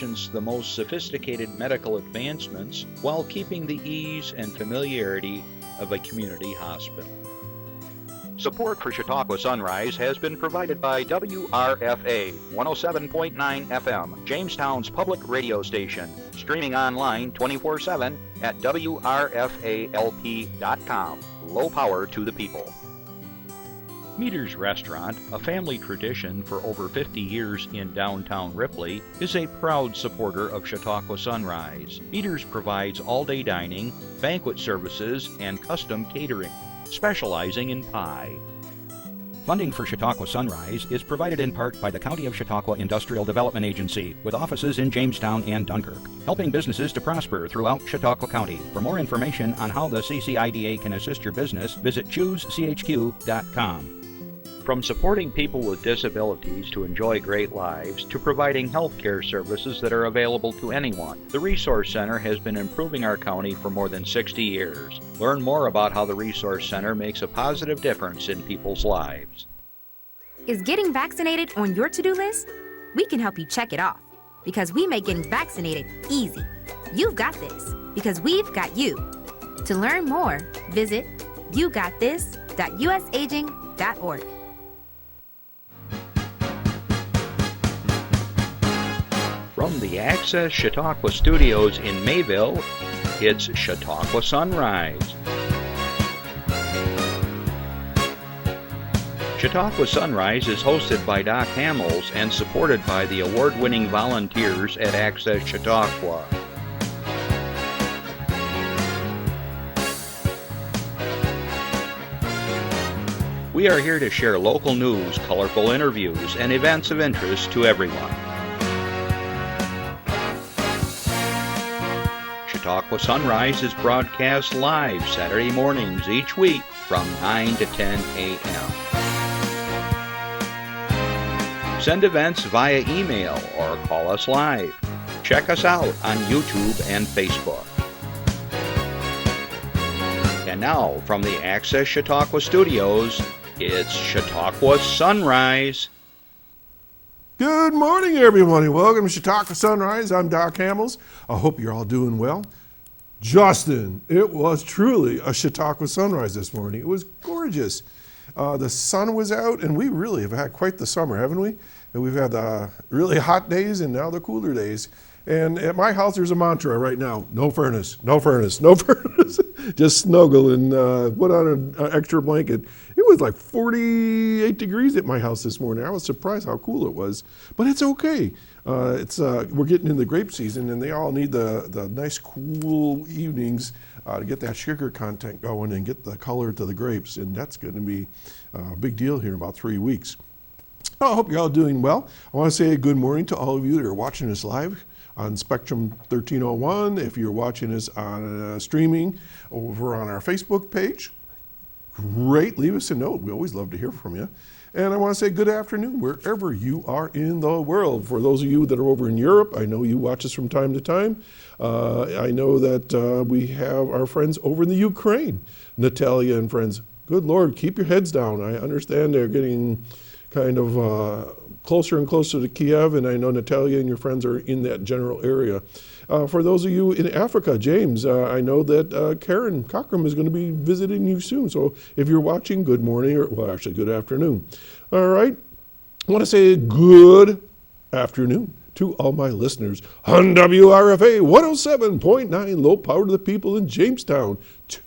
the most sophisticated medical advancements while keeping the ease and familiarity of a community hospital. Support for Chautauqua Sunrise has been provided by WRFA 107.9 FM, Jamestown's public radio station, streaming online 24/7 at WRFALP.com. Low power to the people. Meter's Restaurant, a family tradition for over 50 years in downtown Ripley, is a proud supporter of Chautauqua Sunrise. Meter's provides all-day dining, banquet services, and custom catering, specializing in pie. Funding for Chautauqua Sunrise is provided in part by the County of Chautauqua Industrial Development Agency, with offices in Jamestown and Dunkirk, helping businesses to prosper throughout Chautauqua County. For more information on how the CCIDA can assist your business, visit choosechq.com. From supporting people with disabilities to enjoy great lives, to providing health care services that are available to anyone, the Resource Center has been improving our county for more than 60 years. Learn more about how the Resource Center makes a positive difference in people's lives. Is getting vaccinated on your to-do list? We can help you check it off, because we make getting vaccinated easy. You've got this, because we've got you. To learn more, visit yougotthis.usaging.org. From the Access Chautauqua Studios in Mayville, it's Chautauqua Sunrise. Chautauqua Sunrise is hosted by Doc Hamels and supported by the award-winning volunteers at Access Chautauqua. We are here to share local news, colorful interviews, and events of interest to everyone. Chautauqua Sunrise is broadcast live Saturday mornings each week from 9 to 10 a.m. Send events via email or call us live. Check us out on YouTube and Facebook. And now, from the Access Chautauqua Studios, it's Chautauqua Sunrise. Good morning, everybody. Welcome to Chautauqua Sunrise. I'm Doc Hamels. I hope you're all doing well. Justin, it was truly a Chautauqua sunrise this morning. It was gorgeous. The sun was out, and we really have had quite the summer, haven't we? And we've had really hot days and now the cooler days. And at my house, there's a mantra right now: no furnace, no furnace, no furnace. Just snuggle and put on an extra blanket. It was like 48 degrees at my house this morning. I was surprised how cool it was, but it's okay. We're getting in the grape season, and they all need the nice cool evenings to get that sugar content going and get the color to the grapes, and that's going to be a big deal here in about 3 weeks. I hope you're all doing well. I want to say good morning to all of you that are watching us live on Spectrum 1301. If you're watching us on streaming over on our Facebook page, great, leave us a note. We always love to hear from you. And I want to say good afternoon wherever you are in the world. For those of you that are over in Europe, I know you watch us from time to time. I know that we have our friends over in the Ukraine, Natalia and friends. Good Lord, keep your heads down. I understand they're getting kind of closer and closer to Kiev, and I know Natalia and your friends are in that general area. For those of you in Africa, James, I know that Karen Cockram is going to be visiting you soon. So if you're watching, good morning, or well, actually good afternoon. All right. I want to say good afternoon to all my listeners on WRFA 107.9, low power to the people in Jamestown,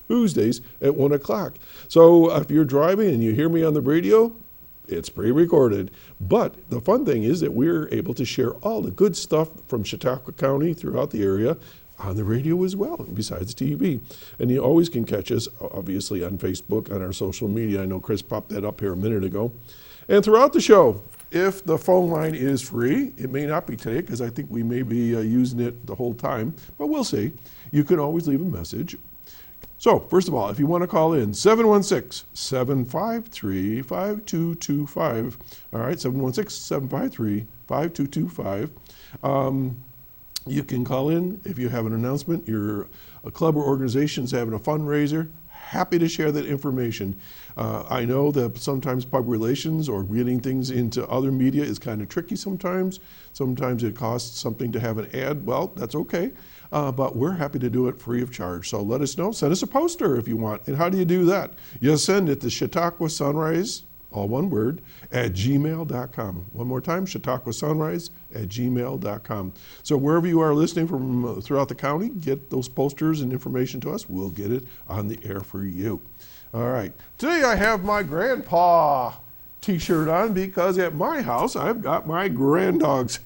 Tuesdays at 1 o'clock. So if you're driving and you hear me on the radio, it's pre-recorded, but the fun thing is that we're able to share all the good stuff from Chautauqua County throughout the area on the radio as well, besides TV. And you always can catch us, obviously, on Facebook, on our social media. I know Chris popped that up here a minute ago. And throughout the show, if the phone line is free, it may not be today because I think we may be using it the whole time, but we'll see. You can always leave a message. So, first of all, if you want to call in, 716-753-5225. All right, 716-753-5225. You can call in if you have an announcement, a club or organization is having a fundraiser. Happy to share that information. I know that sometimes public relations or getting things into other media is kind of tricky sometimes. Sometimes it costs something to have an ad. Well, that's okay. But we're happy to do it free of charge. So let us know. Send us a poster if you want. And how do you do that? You send it to Chautauqua Sunrise, all one word, at gmail.com. One more time, Chautauqua Sunrise at gmail.com. So wherever you are listening from throughout the county, get those posters and information to us. We'll get it on the air for you. All right. Today I have my grandpa t-shirt on because at my house I've got my granddogs.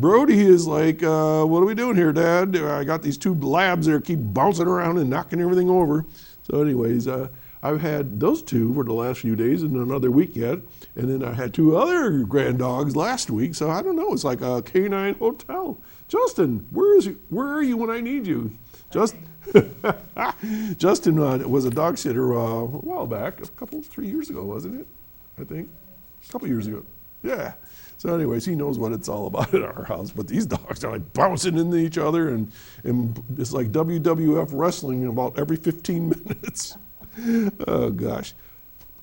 Brody is like, what are we doing here, Dad? I got these two labs there keep bouncing around and knocking everything over. So anyways, I've had those two for the last few days and another week yet. And then I had two other granddogs last week. So I don't know, it's like a canine hotel. Justin, where are you when I need you? Justin was a dog sitter a while back, 3 years ago, wasn't it? I think, a couple years ago. Yeah. So anyways, he knows what it's all about at our house. But these dogs are like bouncing into each other and it's like WWF wrestling about every 15 minutes. Oh gosh.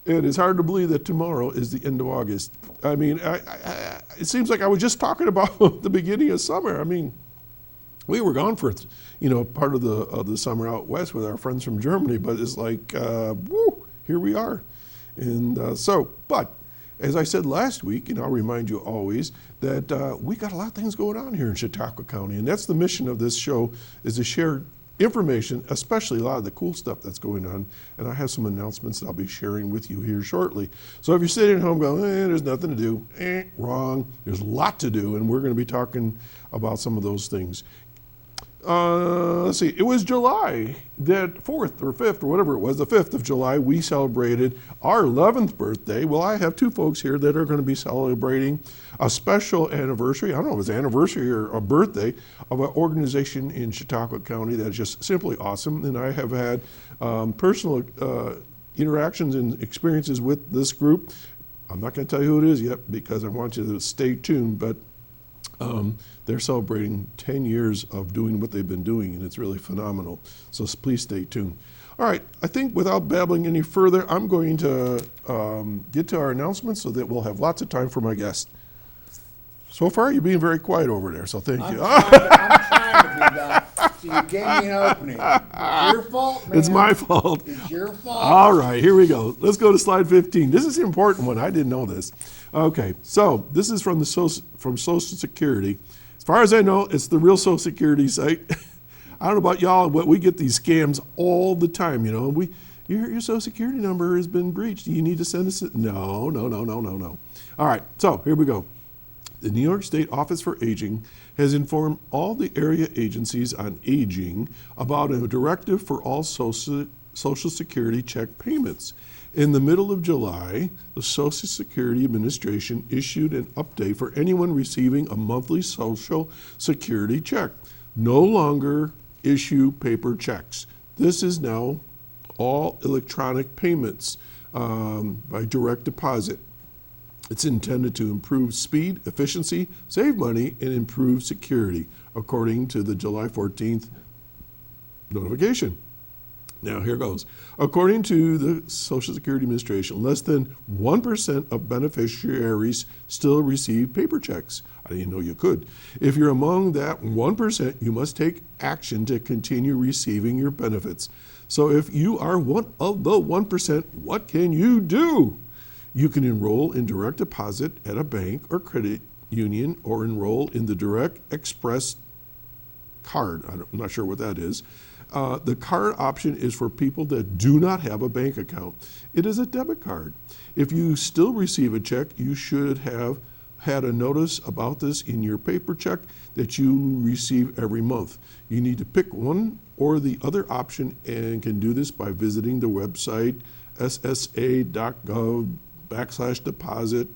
It is hard to believe that tomorrow is the end of August. I mean, it seems like I was just talking about the beginning of summer. I mean, we were gone for, part of the summer out west with our friends from Germany, but it's like, woo, here we are. And but as I said last week, and I'll remind you always, that we got a lot of things going on here in Chautauqua County, and that's the mission of this show, is to share information, especially a lot of the cool stuff that's going on. And I have some announcements that I'll be sharing with you here shortly. So if you're sitting at home going, there's nothing to do, wrong. There's a lot to do, and we're going to be talking about some of those things. Let's see, it was July, that 4th or 5th or whatever it was, the 5th of July, we celebrated our 11th birthday. Well, I have two folks here that are going to be celebrating a special anniversary. I don't know if it's an anniversary or a birthday of an organization in Chautauqua County that is just simply awesome. And I have had personal interactions and experiences with this group. I'm not going to tell you who it is yet because I want you to stay tuned, but they're celebrating 10 years of doing what they've been doing, and it's really phenomenal. So please stay tuned. All right, I think without babbling any further, I'm going to get to our announcements so that we'll have lots of time for my guest. So far, you're being very quiet over there, so thank you. I'm trying to be that. So you gave me an opening. It's your fault, man. It's my fault. It's your fault. All right, here we go. Let's go to slide 15. This is the important one. I didn't know this. Okay, so this is from Social Security. As far as I know, it's the real Social Security site. I don't know about y'all, but we get these scams all the time. Your Social Security number has been breached. You need to send us it. No. All right, so here we go. The New York State Office for Aging has informed all the area agencies on aging about a directive for all Social Security check payments. In the middle of July, the Social Security Administration issued an update for anyone receiving a monthly Social Security check. No longer issue paper checks. This is now all electronic payments by direct deposit. It's intended to improve speed, efficiency, save money, and improve security, according to the July 14th notification. Now, here goes. According to the Social Security Administration, less than 1% of beneficiaries still receive paper checks. I didn't know you could. If you're among that 1%, you must take action to continue receiving your benefits. So if you are one of the 1%, what can you do? You can enroll in direct deposit at a bank or credit union or enroll in the Direct Express card. I'm not sure what that is. The card option is for people that do not have a bank account. It is a debit card. If you still receive a check, you should have had a notice about this in your paper check that you receive every month. You need to pick one or the other option and can do this by visiting the website ssa.gov/deposit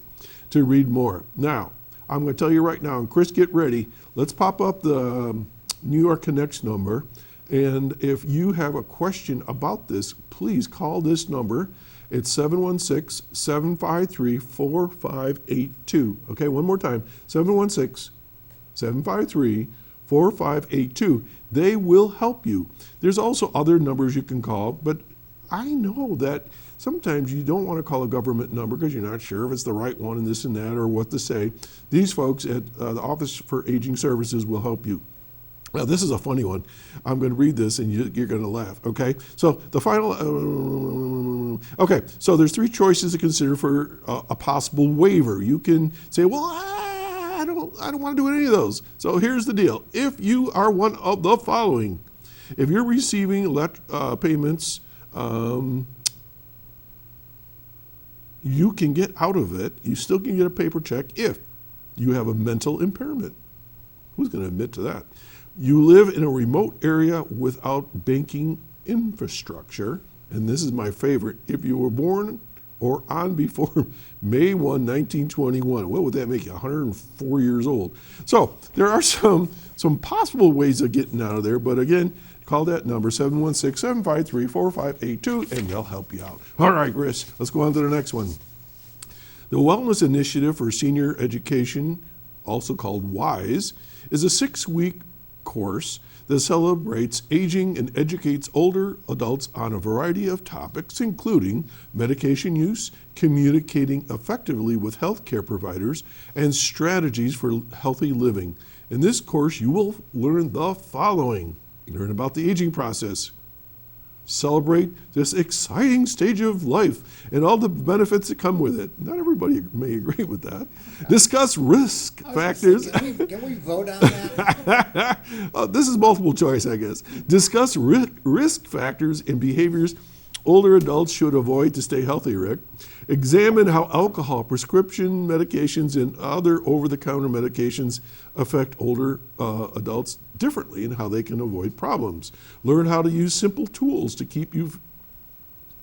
to read more. Now, I'm going to tell you right now, and Chris, get ready. Let's pop up the New York Connects number. And if you have a question about this, please call this number. It's 716-753-4582. Okay, one more time, 716 753-4582. They will help you. There's also other numbers you can call, but I know that sometimes you don't want to call a government number because you're not sure if it's the right one and this and that or what to say. These folks at the Office for Aging Services will help you. Now, this is a funny one. I'm going to read this and you're going to laugh, okay? So the final, okay, so there's three choices to consider for a possible waiver. You can say, well, I don't want to do any of those. So here's the deal. If you are one of the following, if you're receiving payments, you can get out of it. You still can get a paper check if you have a mental impairment. Who's going to admit to that? You live in a remote area without banking infrastructure. And this is my favorite. If you were born or on before May 1, 1921, what would that make you? 104 years old. So there are some possible ways of getting out of there. But again, call that number, 716-753-4582, and they'll help you out. All right, Chris, let's go on to the next one. The Wellness Initiative for Senior Education, also called WISE, is a 6-week course that celebrates aging and educates older adults on a variety of topics, including medication use, communicating effectively with healthcare providers, and strategies for healthy living. In this course, you will learn the following. Learn about the aging process. Celebrate this exciting stage of life and all the benefits that come with it. Not everybody may agree with that. Discuss risk factors. Can we vote on that? This is multiple choice, I guess. Discuss risk factors and behaviors older adults should avoid to stay healthy, Rick. Examine how alcohol, prescription medications, and other over-the-counter medications affect older adults differently and how they can avoid problems. Learn how to use simple tools to keep you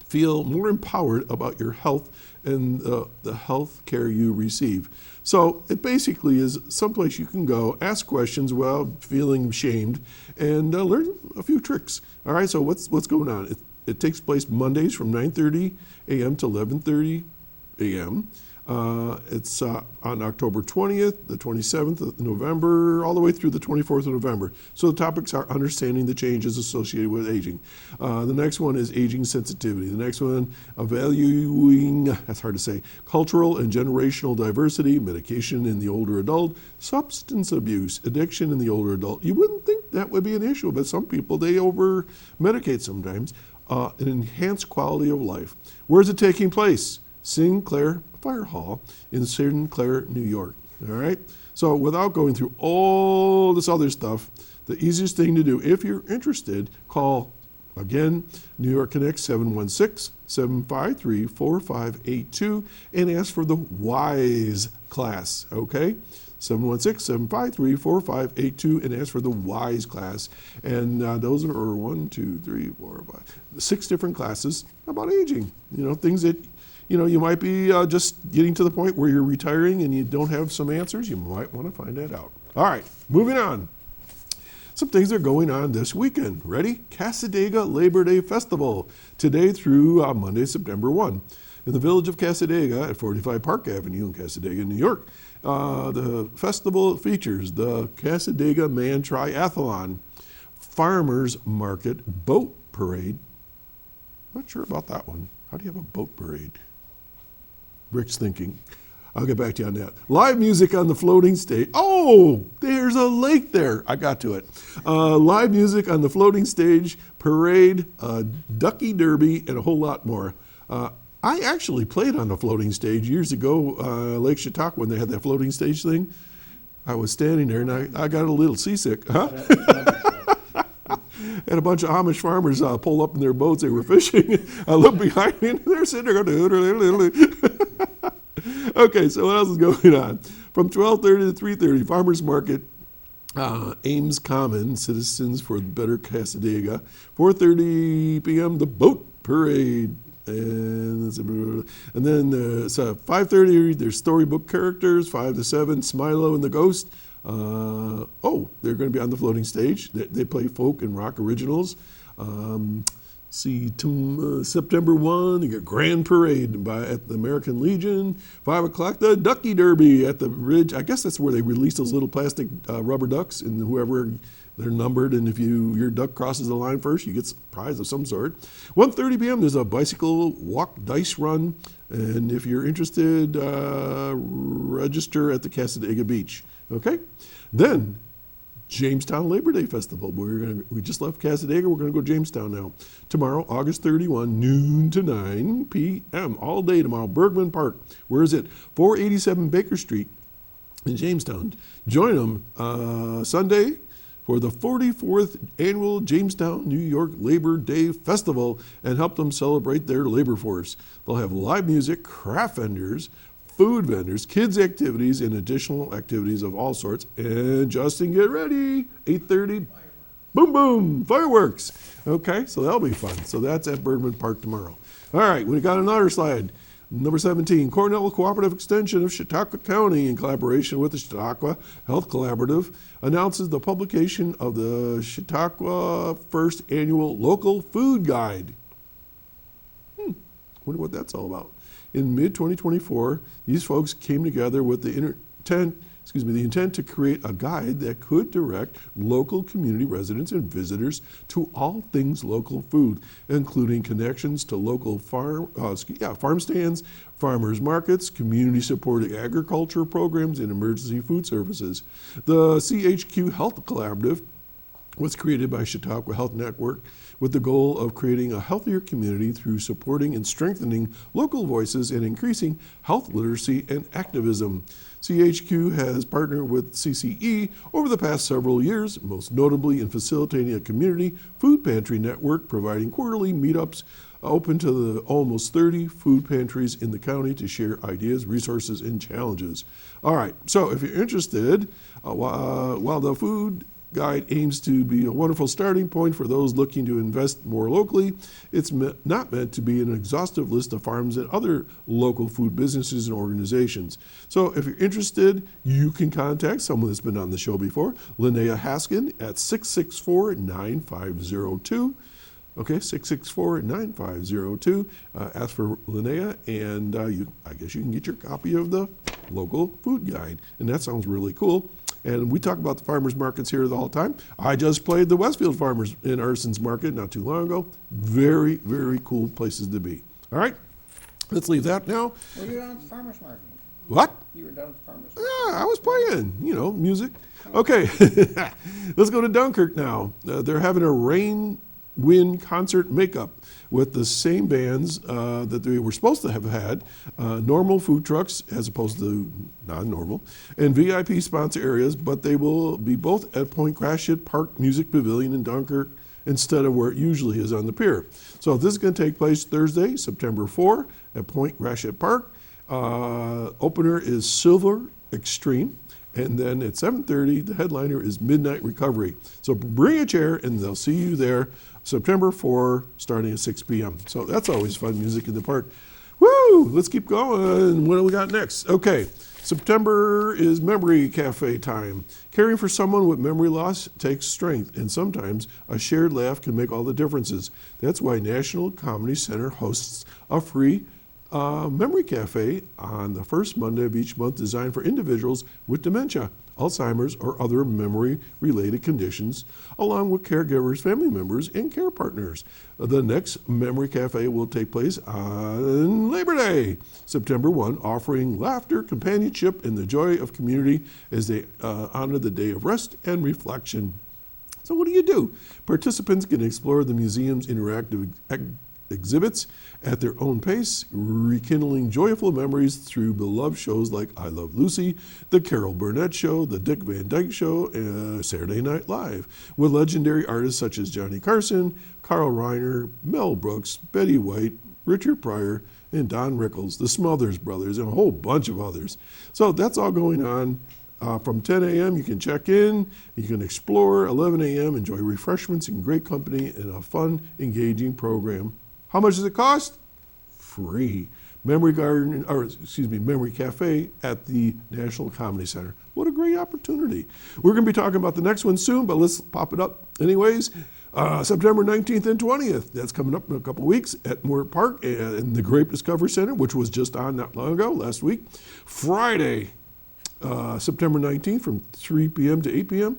feel more empowered about your health and the health care you receive. So it basically is someplace you can go, ask questions without feeling shamed, and learn a few tricks. All right, so what's going on? It takes place Mondays from 9:30 a.m. to 11:30 a.m. It's on October 20th, the 27th of November, all the way through the 24th of November. So the topics are understanding the changes associated with aging. The next one is aging sensitivity. The next one, evaluating, that's hard to say, cultural and generational diversity, medication in the older adult, substance abuse, addiction in the older adult. You wouldn't think that would be an issue, but some people, they over-medicate sometimes. An enhanced quality of life. Where's it taking place? Sinclair Fire Hall in Sinclair, New York. All right? So without going through all this other stuff, the easiest thing to do, if you're interested, call, again, New York Connect 716-753-4582 and ask for the WISE class, okay? 716-753-4582 and ask for the WISE class. And those are 6 different classes about aging. You know, things that, you know, you might be just getting to the point where you're retiring and you don't have some answers. You might want to find that out. All right, moving on. Some things are going on this weekend. Ready? Cassadaga Labor Day Festival, today through Monday, September 1. In the village of Cassadaga at 45 Park Avenue in Cassadaga, New York. The festival features the Cassadaga Man Triathlon, Farmers Market Boat Parade. Not sure about that one. How do you have a boat parade? Rick's thinking. I'll get back to you on that. Live music on the floating stage. Oh, there's a lake there. I got to it. Live music on the floating stage, parade, ducky derby, and a whole lot more. I actually played on the floating stage years ago, Lake Chautauqua, when they had that floating stage thing. I was standing there and I got a little seasick. Huh? And a bunch of Amish farmers pulled up in their boats. They were fishing. I looked behind me and they're sitting there going, okay, so what else is going on? From 12:30 to 3:30, Farmers Market, Ames Common, Citizens for Better Cassadaga. 4:30 p.m., the boat parade. And then so 5:30, there's storybook characters. 5 to 7, Smilo and the Ghost. They're going to be on the floating stage. They play folk and rock originals. September 1, you got Grand Parade at the American Legion. 5 o'clock, the Ducky Derby at the Ridge. I guess that's where they release those little plastic rubber ducks, and whoever, they're numbered, and if your duck crosses the line first, you get a prize of some sort. 1:30 p.m., there's a bicycle walk dice run, and if you're interested, register at the Casadega Beach. Okay? Then, Jamestown Labor Day Festival. We just left Casadega. We're going to go Jamestown now. Tomorrow, August 31, noon to 9 p.m. All day tomorrow. Bergman Park. Where is it? 487 Baker Street in Jamestown. Join them Sunday for the 44th Annual Jamestown, New York Labor Day Festival and help them celebrate their labor force. They'll have live music, craft vendors, food vendors, kids' activities, and additional activities of all sorts. And Justin, get ready, 8:30, boom, boom, fireworks. Okay, so that'll be fun. So that's at Bergman Park tomorrow. All right, we got another slide. Number 17, Cornell Cooperative Extension of Chautauqua County, in collaboration with the Chautauqua Health Collaborative, announces the publication of the Chautauqua First Annual Local Food Guide. Wonder what that's all about. In mid-2024, these folks came together with the intent to create a guide that could direct local community residents and visitors to all things local food, including connections to local farm stands, farmers markets, community-supported agriculture programs, and emergency food services. The CHQ Health Collaborative was created by Chautauqua Health Network with the goal of creating a healthier community through supporting and strengthening local voices and increasing health literacy and activism. CHQ has partnered with CCE over the past several years, most notably in facilitating a community food pantry network, providing quarterly meetups open to the almost 30 food pantries in the county to share ideas, resources, and challenges. All right, so if you're interested, while the food guide aims to be a wonderful starting point for those looking to invest more locally, it's not meant to be an exhaustive list of farms and other local food businesses and organizations. So if you're interested, you can contact someone that's been on the show before, Linnea Haskin at 664-9502. Okay, 664-9502. Ask for Linnea, and I guess you can get your copy of the local food guide. And that sounds really cool. And we talk about the farmers markets here all the time. I just played the Westfield Farmers in Arson's Market not too long ago. Very, very cool places to be. All right, let's leave that now. Well, you were down at the farmers market. What? You were down at the farmers market. Yeah, I was playing, music. Okay, let's go to Dunkirk now. They're having a rain wind concert makeup with the same bands that they were supposed to have had, normal food trucks as opposed to non-normal, and VIP sponsor areas, but they will be both at Point Gratiot Park Music Pavilion in Dunkirk instead of where it usually is on the pier. So this is going to take place Thursday, September 4 at Point Gratiot Park. Opener is Silver Extreme. And then at 7:30, the headliner is Midnight Recovery. So bring a chair and they'll see you there September 4, starting at 6 p.m. So that's always fun music in the park. Woo! Let's keep going. What do we got next? Okay, September is Memory Cafe time. Caring for someone with memory loss takes strength, and sometimes a shared laugh can make all the differences. That's why National Comedy Center hosts a free Memory Cafe on the first Monday of each month, designed for individuals with dementia, Alzheimer's, or other memory-related conditions, along with caregivers, family members, and care partners. The next Memory Cafe will take place on Labor Day, September 1, offering laughter, companionship, and the joy of community as they honor the day of rest and reflection. So what do? Participants can explore the museum's interactive exhibits at their own pace, rekindling joyful memories through beloved shows like I Love Lucy, The Carol Burnett Show, The Dick Van Dyke Show, and Saturday Night Live, with legendary artists such as Johnny Carson, Carl Reiner, Mel Brooks, Betty White, Richard Pryor, and Don Rickles, the Smothers Brothers, and a whole bunch of others. So that's all going on. From 10 a.m. you can check in, you can explore. 11 a.m. enjoy refreshments and great company and a fun, engaging program. How much does it cost? Free. Memory Cafe at the National Comedy Center. What a great opportunity. We're going to be talking about the next one soon, but let's pop it up anyways. September 19th and 20th, that's coming up in a couple weeks at Moore Park and the Grape Discovery Center, which was just on not long ago, last week. Friday, September 19th from 3 p.m. to 8 p.m.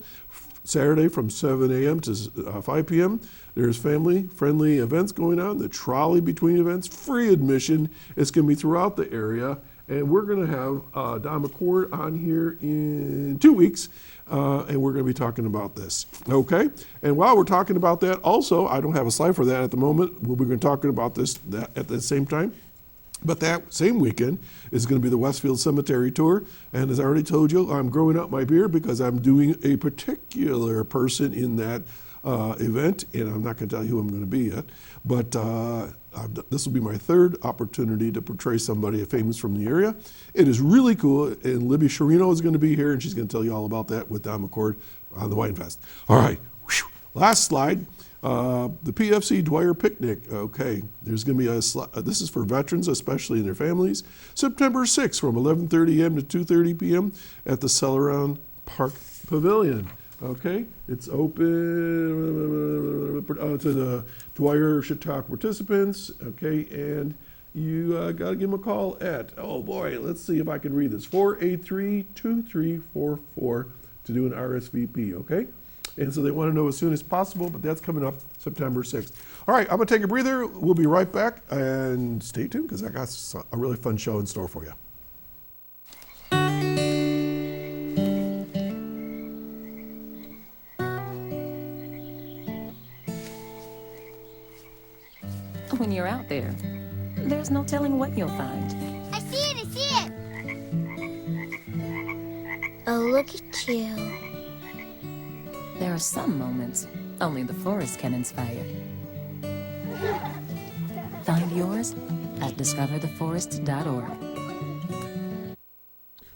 Saturday from 7 a.m. to 5 p.m. There's family-friendly events going on, the trolley between events, free admission. It's going to be throughout the area. And we're going to have Don McCord on here in 2 weeks, and we're going to be talking about this. Okay? And while we're talking about that, also, I don't have a slide for that at the moment. We'll be talking about this at the same time. But that same weekend is going to be the Westfield Cemetery Tour. And as I already told you, I'm growing out my beard because I'm doing a particular person in that event, and I'm not going to tell you who I'm going to be yet. But this will be my third opportunity to portray somebody famous from the area. It is really cool, and Libby Sherino is going to be here, and she's going to tell you all about that with Don McCord on the Wine Fest. All right, last slide. The PFC Dwyer Picnic. Okay, there's going to be this is for veterans, especially and their families. September 6th from 11:30 a.m. to 2:30 p.m. at the Celeron Park Pavilion. Okay, it's open to the Dwyer Chautauqua participants. Okay, and you got to give them a call at, oh boy, let's see if I can read this, 483-2344 to do an RSVP, okay? And so they want to know as soon as possible, but that's coming up September 6th. All right, I'm going to take a breather. We'll be right back, and stay tuned because I got a really fun show in store for you. When you're out there, there's no telling what you'll find. I see it, I see it! Oh, look at you. There are some moments only the forest can inspire. Find yours at discovertheforest.org.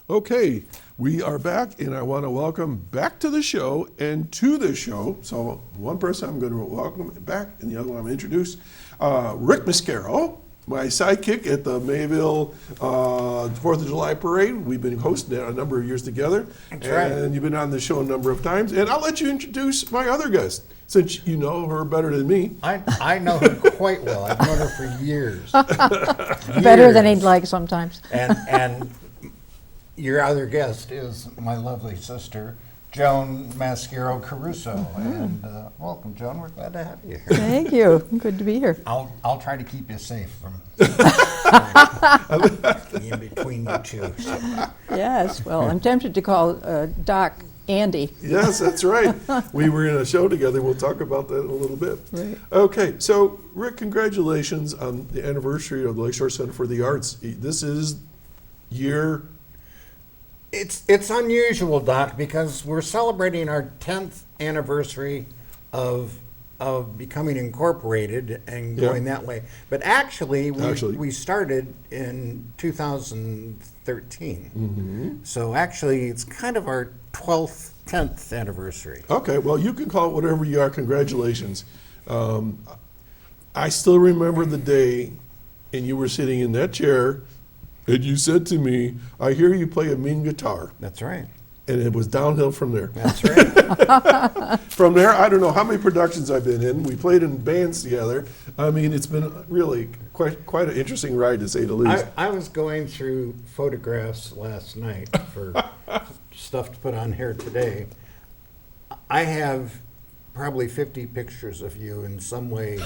Okay, we are back, and I want to welcome back to the show and to the show. So one person I'm going to welcome back, and the other one I'm going to introduce. Rick Mascaro, my sidekick at the Mayville 4th of July Parade. We've been hosting that a number of years together. That's right. And you've been on the show a number of times. And I'll let you introduce my other guest, since you know her better than me. I know her quite well. I've known her for years. Better than he'd like sometimes. And your other guest is my lovely sister, Joan Mascaro-Caruso. And welcome, Joan. We're glad to have you here. Thank you. Good to be here. I'll try to keep you safe from in between you two. So. Yes. Well, I'm tempted to call Doc Andy. Yes, that's right. We were in a show together. We'll talk about that in a little bit. Right. Okay, so Rick, congratulations on the anniversary of the Lakeshore Center for the Arts. This is year... It's unusual, Doc, because we're celebrating our 10th anniversary of becoming incorporated and going that way. But actually, we started in 2013. Mm-hmm. So actually, it's kind of our 10th anniversary. Okay, well, you can call it whatever you are. Congratulations. I still remember the day, and you were sitting in that chair, and you said to me, I hear you play a mean guitar. That's right. And it was downhill from there. That's right. From there, I don't know how many productions I've been in. We played in bands together. I mean, it's been really quite an interesting ride, to say the least. I was going through photographs last night for stuff to put on here today. I have probably 50 pictures of you in some way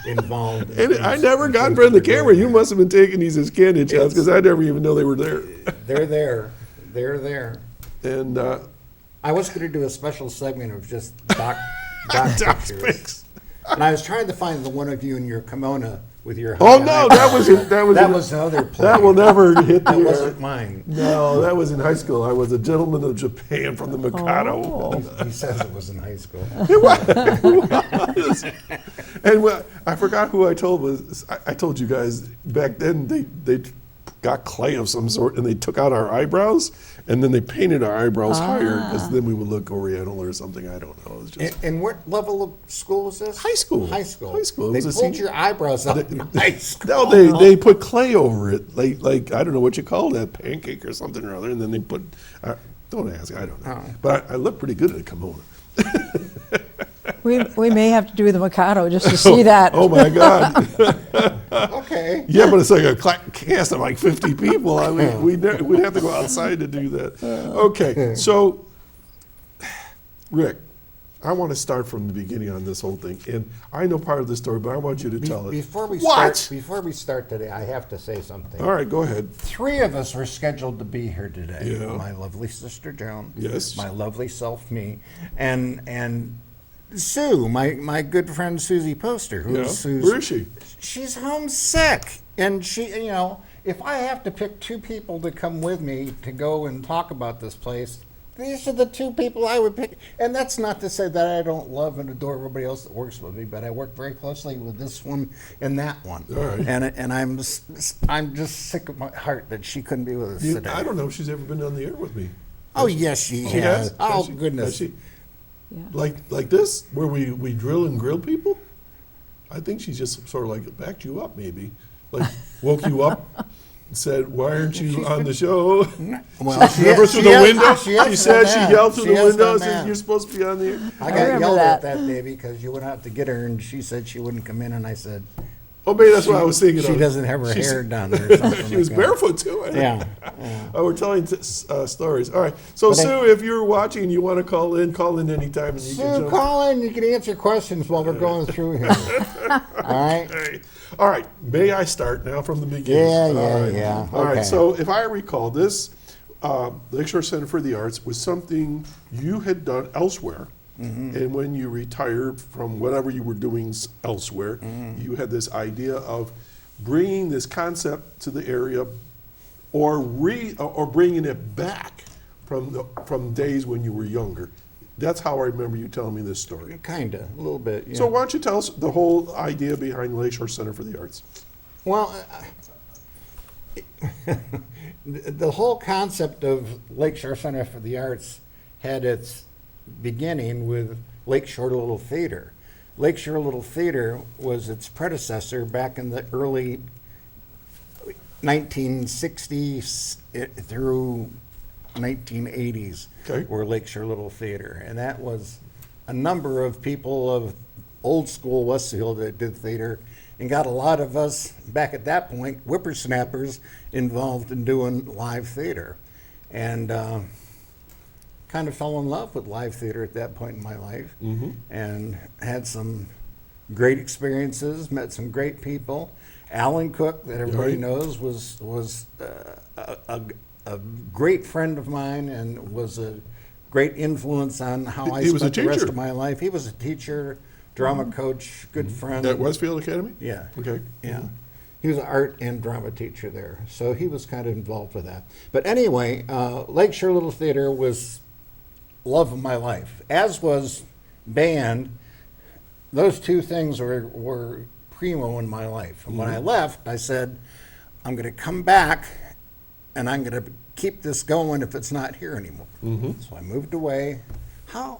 involved. And I never got in front of the camera. You must have been taking these as candid shots because I never even know they were there. They're there. They're there. And I was going to do a special segment of just doc pictures. And I was trying to find the one of you in your kimono with your Oh no, that was another play. That will never hit the That air. wasn't mine. No, that was in high school. I was a gentleman of Japan from the Mikado. Oh. He says it was in high school. It was. And I forgot who I told was. I told you guys back then they got clay of some sort and they took out our eyebrows and then they painted our eyebrows higher because then we would look oriental or something. I don't know. It was just And what level of school was this? high school. High school. High school. It They was a pulled senior- your eyebrows up in high school. No, they put clay over it, like I don't know what you call that, pancake or something or other, and then they put. Don't ask, I don't know. Oh. But I look pretty good at a kimono. We may have to do the Mikado just to see that. Oh my God. Okay. Yeah, but it's like a cast of like 50 people. I mean, we'd have to go outside to do that. Okay, so Rick, I want to start from the beginning on this whole thing, and I know part of the story, but I want you to tell it. Before we start today, I have to say something. All right, go ahead. 3 of us were scheduled to be here today. Yeah. My lovely sister Joan. Yes. My lovely self, me, and Sue, my good friend Susie Poster. Who's Where is she? She's homesick, and she, if I have to pick 2 people to come with me to go and talk about this place, these are the 2 people I would pick. And that's not to say that I don't love and adore everybody else that works with me, but I work very closely with this one and that one. All right. And I'm just sick of my heart that she couldn't be with us today. I don't know if she's ever been on the air with me. Oh, yes, she has. Oh, Has she? goodness. Has she? Yeah. Like this, where we drill and grill people? I think she just sort of like backed you up, maybe. Like woke you up and said, "Why aren't you on the show?" Well, Remember through the window? She has said done she that. yelled through She the has window done and said, that. "You're supposed to be on the air." I remember got yelled at that. that day because you went out to get her and she said she wouldn't come in, and I said, Oh, maybe that's what I was thinking. she of. doesn't have her She's- hair done or something. She was like that. barefoot too. I think. Yeah. Oh, we're telling stories. All right. So, But Sue, if you're watching and you want to call in anytime. And you can Sue, jump. call in. You can answer questions while we're going through here. All right? Hey. All right. May I start now from the beginning? Yeah, All right. yeah. All right. Okay. So, if I recall, this Lakeshore Center for the Arts was something you had done elsewhere. And when you retired from whatever you were doing elsewhere, you had this idea of bringing this concept to the area, or bringing it back from days when you were younger. That's how I remember you telling me this story. Kind of, a little bit. Yeah. So why don't you tell us the whole idea behind Lakeshore Center for the Arts? Well, the whole concept of Lakeshore Center for the Arts had its beginning with Lakeshore Little Theater. Lakeshore Little Theater was its predecessor back in the early 1960s through 1980s. Okay. Were Lakeshore Little Theater, and that was a number of people of old school Westfield that did theater, and got a lot of us back at that point, whippersnappers, involved in doing live theater, and kind of fell in love with live theater at that point in my life, and had some great experiences, met some great people. Alan Cook, that everybody Right. knows, was a great friend of mine and was a great influence on how I He was a spent the rest teacher. of my life. He was a teacher, drama coach, good friend. At Westfield Academy? Yeah. Okay. Yeah. He was an art and drama teacher there, so he was kind of involved with that. But anyway, Lakeshore Little Theater was love of my life, as was band. Those 2 things were primo in my life. And when I left, I said, I'm going to come back and I'm going to keep this going if it's not here anymore. So I moved away. How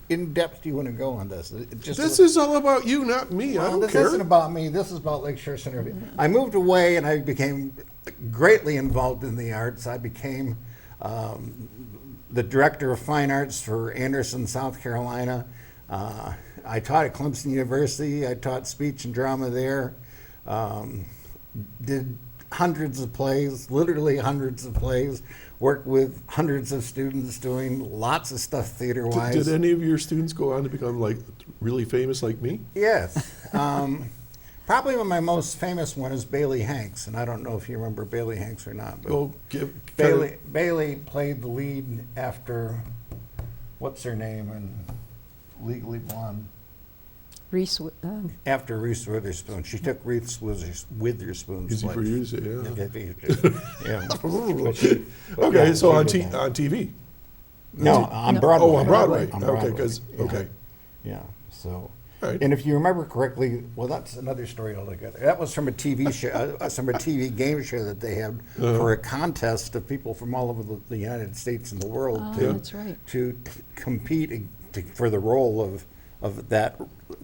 in depth do you want to go on this? This is all about you, not me. I Well, don't this care. isn't about me. This is about Lakeshore Center. I moved away and I became greatly involved in the arts. I became the director of fine arts for Anderson, South Carolina. I taught at Clemson University. I taught speech and drama there. Did hundreds of plays, literally hundreds of plays. Worked with hundreds of students doing lots of stuff theater-wise. Did any of your students go on to become like really famous like me? Yes. Probably my most famous one is Bailey Hanks, and I don't know if you remember Bailey Hanks or not. But Go give Bailey played the lead after, what's her name in Legally Blonde? Reese, After Reese Witherspoon. She took Reese Witherspoon's Easy place. for you to say, yeah. Yeah. Okay, so on she did that. TV. No, on Broadway. Oh, on Broadway. On Okay, Broadway. because okay. Yeah, so. All right. And if you remember correctly, well, that's another story altogether. That was from a TV show, from a TV game show that they had for a contest of people from all over the United States and the world that's right. to compete for the role of that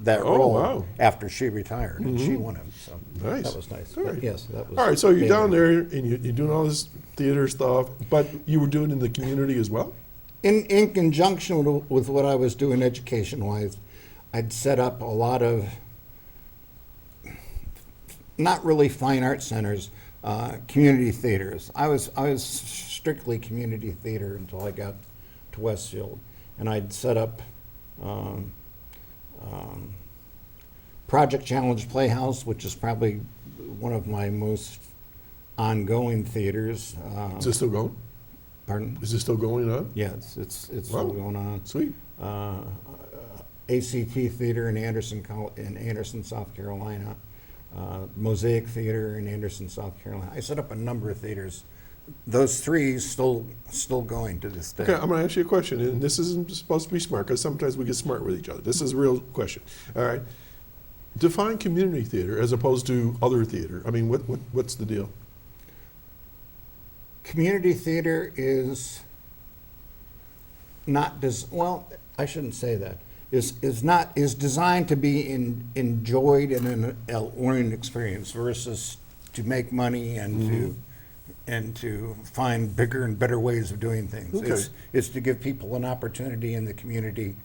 Oh, role wow. after she retired, and she won it. So Nice. that was nice. All But right. yes, that was. All right, so you're down Bailey. there and you're doing all this theater stuff, but you were doing it in the community as well? In conjunction with what I was doing education-wise, I'd set up a lot of not really fine art centers, community theaters. I was strictly community theater until I got to Westfield, and I'd set up Project Challenge Playhouse, which is probably one of my most ongoing theaters. Is this still going? Pardon? Is this still going on? Yes, it's still going on. Sweet. ACT Theater in Anderson, South Carolina. Mosaic Theater in Anderson, South Carolina. I set up a number of theaters. Those three still going to this day. Okay, I'm going to ask you a question, and this isn't supposed to be smart, because sometimes we get smart with each other. This is a real question. All right. Define community theater as opposed to other theater. I mean, what's the deal? Community theater is not well, I shouldn't say that. Is designed to be enjoyed in a learning experience versus to make money and to find bigger and better ways of doing things. Okay. It's to give people an opportunity in the community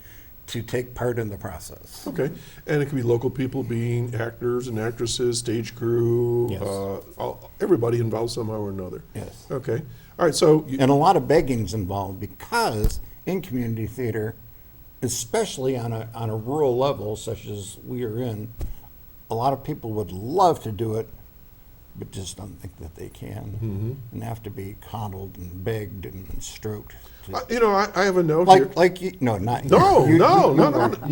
to take part in the process. Okay, and it could be local people being actors and actresses, stage crew, Yes. Everybody involved somehow or another. Yes. Okay, all right, so, And a lot of begging's involved, because in community theater, especially on a rural level such as we are in, a lot of people would love to do it, but just don't think that they can, and have to be coddled and begged and stroked. I have a note here. Like you, no, not you. No, You no.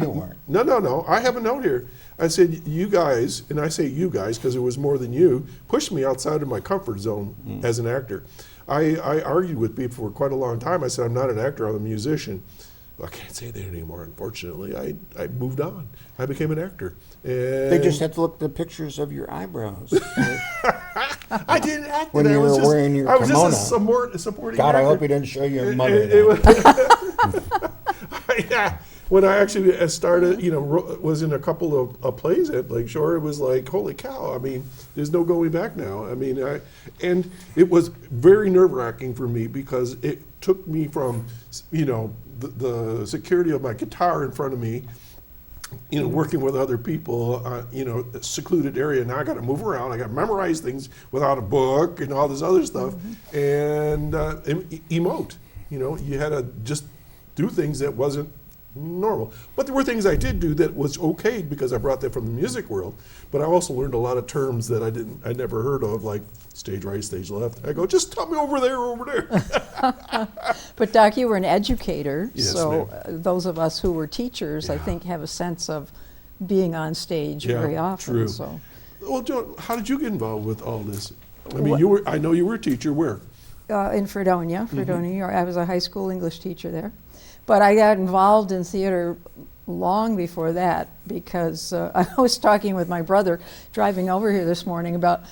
weren't. No. I have a note here. I said, you guys, and I say you guys because it was more than you, pushed me outside of my comfort zone as an actor. I argued with people for quite a long time. I said, I'm not an actor, I'm a musician. Well, I can't say that anymore, unfortunately. I moved on. I became an actor. And They just had to look at the pictures of your eyebrows. I didn't act. When you were wearing your I was kimono. just a supporting God, actor. I hope you didn't show your mother. Yeah. When I actually started, was in a couple of plays at Lake Shore, it was like, holy cow, I mean, there's no going back now. I mean, and it was very nerve-wracking for me because it took me from, the security of my guitar in front of me, working with other people, a secluded area. Now I got to move around. I got to memorize things without a book and all this other stuff, and emote. You had to just do things that wasn't normal. But there were things I did do that was okay because I brought that from the music world. But I also learned a lot of terms that I never heard of, like stage right, stage left. I go, just tell me over there. But Doc, you were an educator, Yes, so ma'am. those of us who were teachers, I think, have a sense of being on stage very often. True. So. Well, Joan, how did you get involved with all this? I mean, I know you were a teacher. Where? In Fredonia, New York. I was a high school English teacher there. But I got involved in theater long before that because I was talking with my brother driving over here this morning about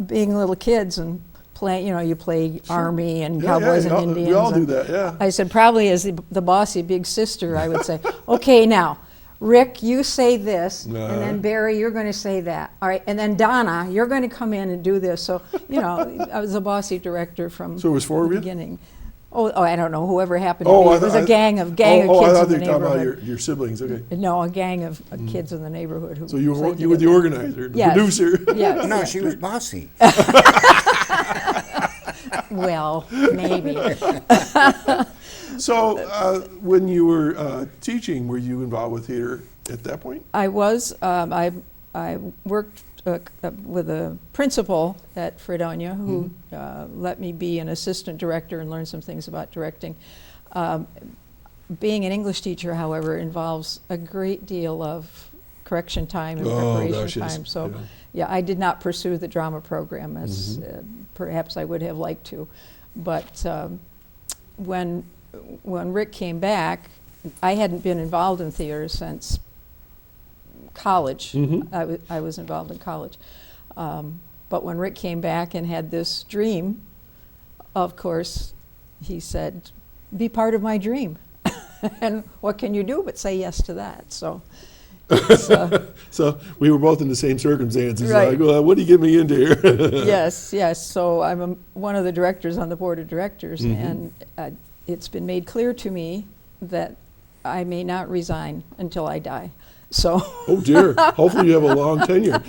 being little kids and playing, you play Army and Cowboys and Indians. We all do that, yeah. I said, probably as the bossy big sister, I would say, okay, now, Rick, you say this, and then Barry, you're going to say that. All right, and then Donna, you're going to come in and do this. So, I was a bossy director from So it was four of the you? beginning. Oh, I don't know. Whoever happened to be. It was a gang of kids I in thought the you were talking neighborhood. about your siblings. Okay. No, a gang of kids in the neighborhood who. So you were played the together. organizer, the Yes. producer. Yes. No, she was bossy. Well, maybe. So when you were teaching, were you involved with theater at that point? I was. I worked with a principal at Fredonia who let me be an assistant director and learn some things about directing. Being an English teacher, however, involves a great deal of correction time and preparation yes. time. So, yeah, I did not pursue the drama program as perhaps I would have liked to. But when Rick came back, I hadn't been involved in theater since college. I was involved in college. But when Rick came back and had this dream, of course, he said, be part of my dream. And what can you do but say yes to that? So, So we were both in the same circumstances. Right. Like, well, what do you get me into here? yes. So I'm one of the directors on the board of directors, and it's been made clear to me that I may not resign until I die. So, Oh dear. Hopefully you have a long tenure.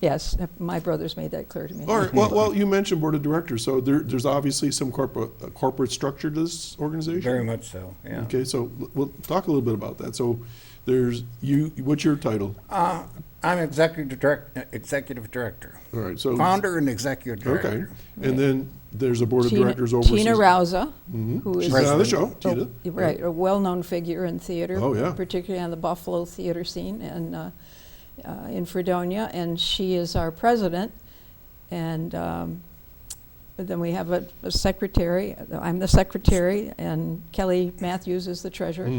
yes, my brothers made that clear to me. All right. Well, you mentioned board of directors, so there's obviously some corporate structure to this organization. Very much so, yeah. Okay, so we'll talk a little bit about that. So there's you. What's your title? I'm executive director. All right. So Founder and executive director. okay, and then there's a board of Tina- directors overseas. Tina Rauza, who is She's on the show. oh, Tina. right, a well-known figure in theater, Oh, yeah. particularly on the Buffalo theater scene and in Fredonia, and she is our president. And then we have a secretary. I'm the secretary, and Kelly Matthews is the treasurer.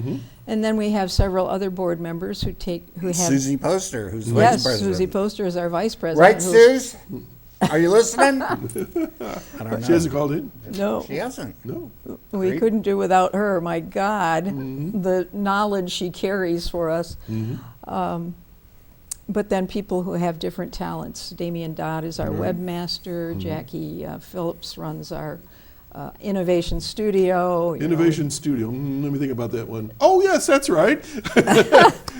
And then we have several other board members who have. Susie Poster, who's the Yes, vice president. Susie Poster is our vice president. Right, who's- Suze? Are you listening? I don't know. She hasn't called in. No. She hasn't. No. We Great. couldn't do without her, my God, the knowledge she carries for us. But then people who have different talents. Damien Dodd is our webmaster. Jackie Phillips runs our innovation studio. Innovation Studio. Let me think about that one. Oh yes, that's right.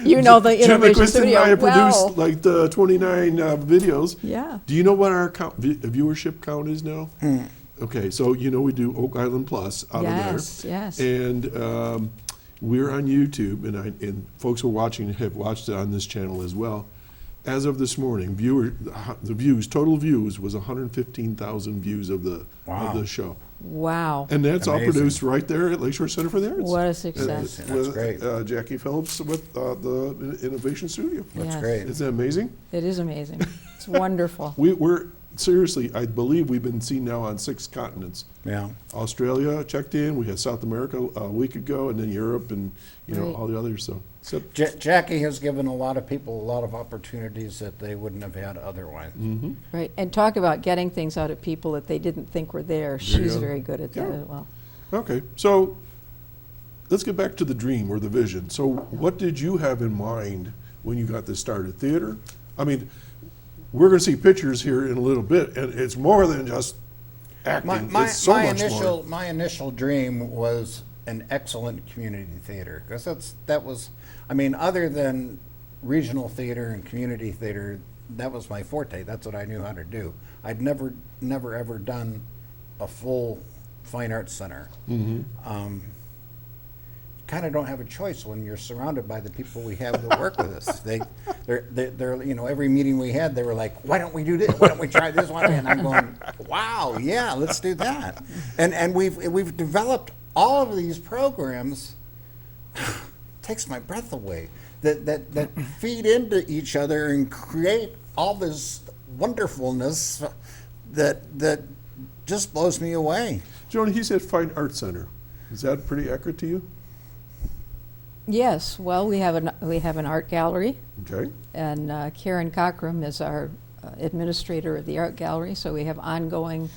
You know the Jim innovation McQuiston studio and I have well. produced like the 29 videos. Yeah. Do you know what our viewership count is now? Okay, so you know we do Oak Island Plus out Yes, of there. yes. And we're on YouTube, and folks who are watching have watched it on this channel as well. As of this morning, total views was 115,000 views of the show. Wow. And that's all Amazing. produced right there at Lakeshore Center for the Arts. What a success. That's with, great. Jackie Phillips with the Innovation Studio. That's Yes. great. Isn't that amazing? It is amazing. It's wonderful. We're seriously, I believe we've been seen now on 6 continents. Yeah. Australia checked in. We had South America a week ago, and then Europe, and Right. all the others. So, Jackie has given a lot of people a lot of opportunities that they wouldn't have had otherwise. Right. And talk about getting things out of people that they didn't think were there. She's go. very good at that Yeah. as well. okay, so let's get back to the dream or the vision. So, what did you have in mind when you got this started? Theater? I mean, we're going to see pictures here in a little bit, and it's more than just acting. It's so much more. My initial dream was an excellent community theater, because that was, I mean, other than regional theater and community theater, that was my forte. That's what I knew how to do. I'd never ever done a full fine arts center. Kind of don't have a choice when you're surrounded by the people we have that work with us. They're every meeting we had, they were like, "Why don't we do this? Why don't we try this one?" And I'm going, "Wow, yeah, let's do that." And we've developed all of these programs. Takes my breath away. That feed into each other and create all this wonderfulness that just blows me away. Joan, he said Fine Arts Center. Is that pretty accurate to you? Yes. Well, we have an art gallery, Okay. and Karen Cockrum is our administrator of the art gallery. So we have ongoing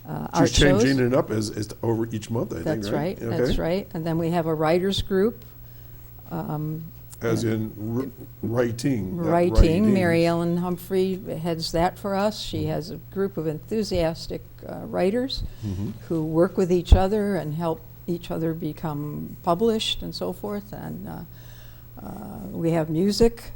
art She's shows. changing it up as over each month, I think, That's right. Okay. That's right. And then we have a writers group. As in writing. not Writing. Mary Ellen Humphrey heads that for us. She has a group of enthusiastic writers who work with each other and help each other become published and so forth. And we have music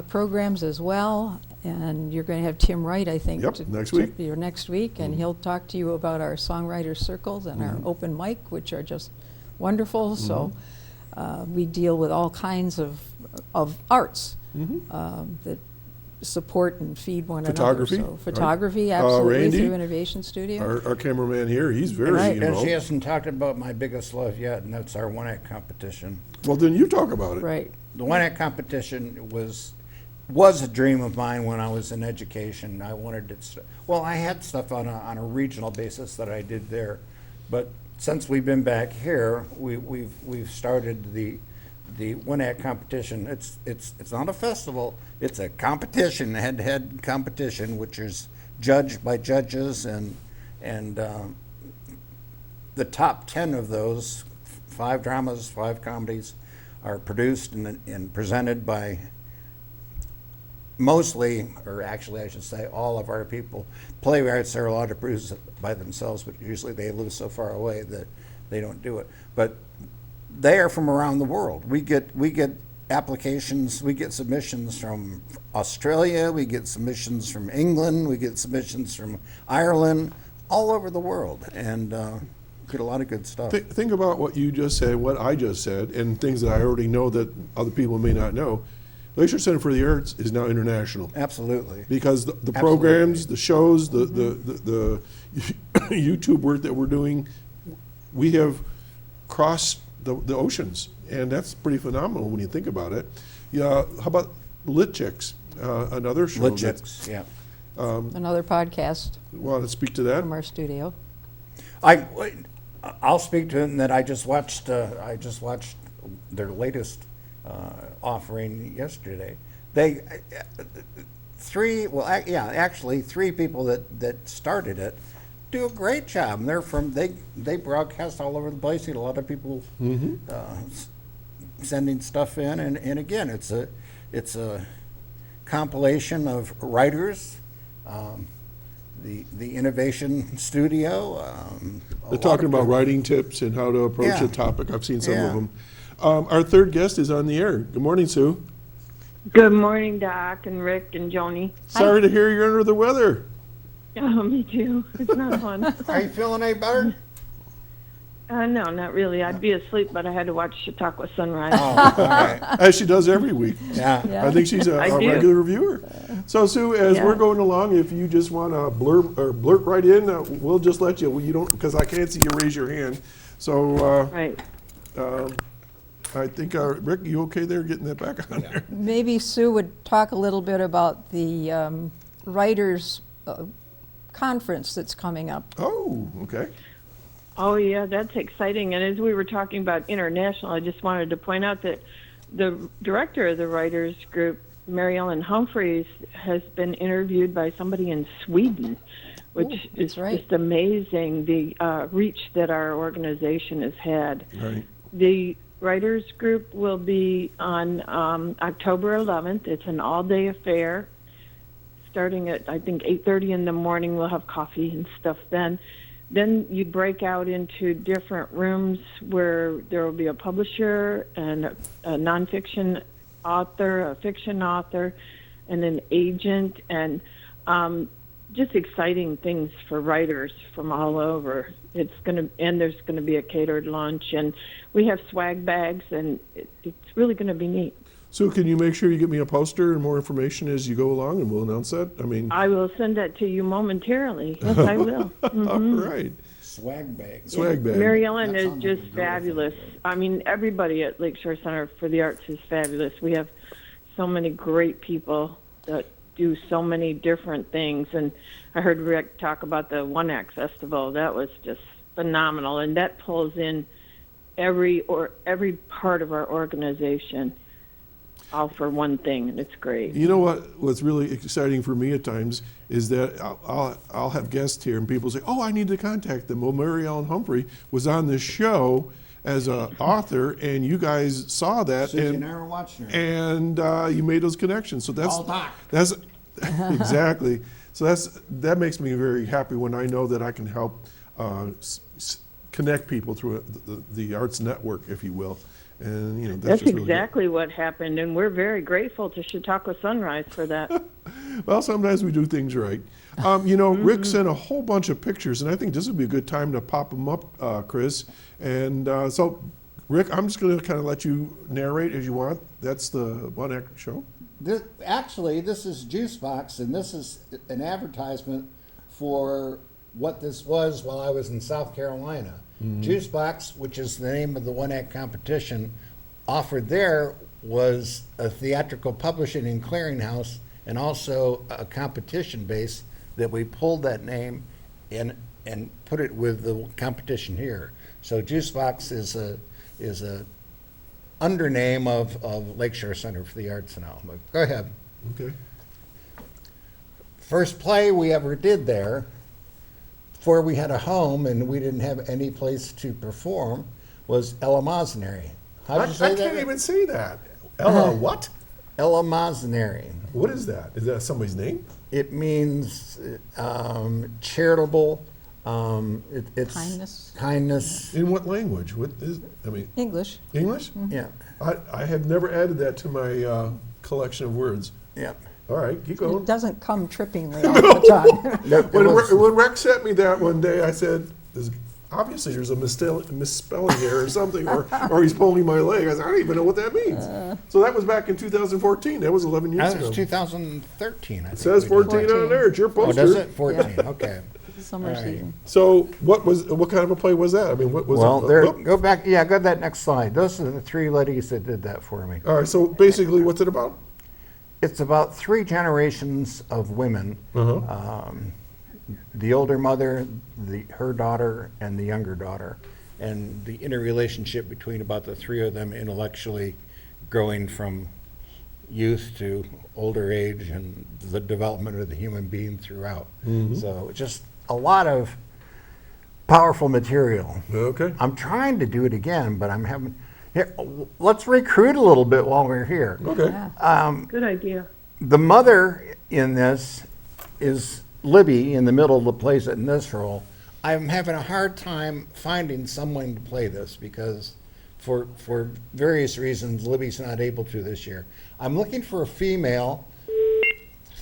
programs as well. And you're going to have Tim Wright, I think, Yep, next week. Next week, and he'll talk to you about our songwriters circles and our open mic, which are just wonderful. So we deal with all kinds of arts that support and feed one Photography. another. So photography, absolutely, Randy, through Innovation Studio. Our cameraman here, he's very Right. And involved. she hasn't talked about my biggest love yet, and that's our one-act competition. Well, then you talk about it. Right. The one-act competition was a dream of mine when I was in education. I wanted it. Well, I had stuff on a regional basis that I did there, but since we've been back here, we've started the one-act competition. It's not a festival. It's a competition, head-to-head competition, which is judged by judges, and the top 10 of those, 5 dramas, 5 comedies, are produced and presented by mostly, or actually I should say, all of our people. Playwrights are allowed to produce it by themselves, but usually they live so far away that they don't do it. But they are from around the world. We get applications, we get submissions from Australia, we get submissions from England, we get submissions from Ireland, all over the world, and get a lot of good stuff. Think about what you just said, what I just said, and things that I already know that other people may not know. Lakeshore Center for the Arts is now international. Absolutely. Because the programs, the shows, the YouTube work that we're doing, we have crossed the oceans, and that's pretty phenomenal when you think about it. Yeah, how about Lit Chicks, another show? Lit Chicks, yeah. Another podcast Want to speak to that? from our studio. I'll speak to it in that I just watched their latest offering yesterday. Three people that started it do a great job. And they broadcast all over the place. You get a lot of people sending stuff in, and again, it's a compilation of writers. The Innovation Studio. They're talking about writing tips and how to approach a topic. I've seen some of Yeah. them. Our third guest is on the air. Good morning, Sue. Good morning, Doc and Rick and Joni. Sorry to hear you're under the weather. Oh, me too. It's not fun. Are you feeling any better? No, not really. I'd be asleep, but I had to watch Chautauqua Sunrise. Oh, all right. As she does every week. Yeah. I think she's a I do. regular viewer. So, Sue, as Yeah. we're going along, if you just want to blurt right in, we'll just let you. You don't, because I can't see you raise your hand. So, Right. I think, Rick, you okay there getting that back on there? Maybe Sue would talk a little bit about the writers' conference that's coming up. Oh, okay. Oh, yeah, that's exciting. And as we were talking about international, I just wanted to point out that the director of the writers group, Mary Ellen Humphreys, has been interviewed by somebody in Sweden, which is just amazing, the reach that our organization has had. Right. The writers group will be on October 11th. It's an all-day affair, starting at, I think, 8:30 in the morning. We'll have coffee and stuff then. Then you break out into different rooms where there will be a publisher and a nonfiction author, a fiction author, and an agent, and just exciting things for writers from all over. There's going to be a catered lunch, and we have swag bags, and it's really going to be neat. So can you make sure you get me a poster and more information as you go along, and we'll announce that? I mean, I will send that to you momentarily. Yes, I will. all right. Swag bag. Swag bag. Mary Ellen That is sounds like just a girl fabulous. thing. I mean, everybody at Lakeshore Center for the Arts is fabulous. We have so many great people that do so many different things. And I heard Rick talk about the One Act Festival. That was just phenomenal, and that pulls in every part of our organization, all for one thing, and it's great. You know what's really exciting for me at times is that I'll have guests here and people say, oh, I need to contact them. Well, Mary Ellen Humphrey was on this show as an author, and you guys saw that, Susie and and I were watching her. and you made those connections. So All Doc. that's exactly. So that makes me very happy when I know that I can help connect people through the arts network, if you will. And you know That's just really exactly what happened, and we're very grateful to Chautauqua Sunrise for that. good. Well, sometimes we do things right. You know, Rick sent a whole bunch of pictures, and I think this would be a good time to pop them up, Chris. And so, Rick, I'm just going to kind of let you narrate as you want. That's the One Act show. This is Juicebox, and this is an advertisement for what this was while I was in South Carolina. Juicebox, which is the name of the One Act competition, offered there was a theatrical publishing and clearinghouse, and also a competition base that we pulled that name and put it with the competition here. So Juicebox is a undername of Lakeshore Center for the Arts now. But go ahead. Okay. First play we ever did there, before we had a home and we didn't have any place to perform, was Eleemosynary. How'd you say I that? can't even say that. Ella, what? Eleemosynary. What is that? Is that somebody's name? It means charitable It's Kindness. Kindness. In what language? What is, I mean, English. English? Yeah. I have never added that to my collection of words. Yeah. All right, keep going. It doesn't come trippingly off the tongue. When Rex sent me that one day, I said, obviously there's a misspelling here or something, or he's pulling my leg. I said, I don't even know what that means. So that was back in 2014. That was 11 years That ago. was 2013, I think. It says 14 on there. It's your Oh, poster. does it? 14, okay. Summer All right. season. So what kind of a play was that? I mean, what was Well, it? there, Oh, go back, yeah, go to that next slide. Those are the three ladies that did that for me. all right, so basically what's it about? It's about three generations of women. Uh-huh. The older mother, her daughter, and the younger daughter, and the interrelationship between about the three of them intellectually growing from youth to older age and the development of the human being throughout. So just a lot of powerful material. Okay. I'm trying to do it again, but I'm having, here, let's recruit a little bit while we're here. Okay. Yeah. Good idea. The mother in this is Libby in the middle that plays it in this role. I'm having a hard time finding someone to play this because for various reasons, Libby's not able to this year. I'm looking for a female,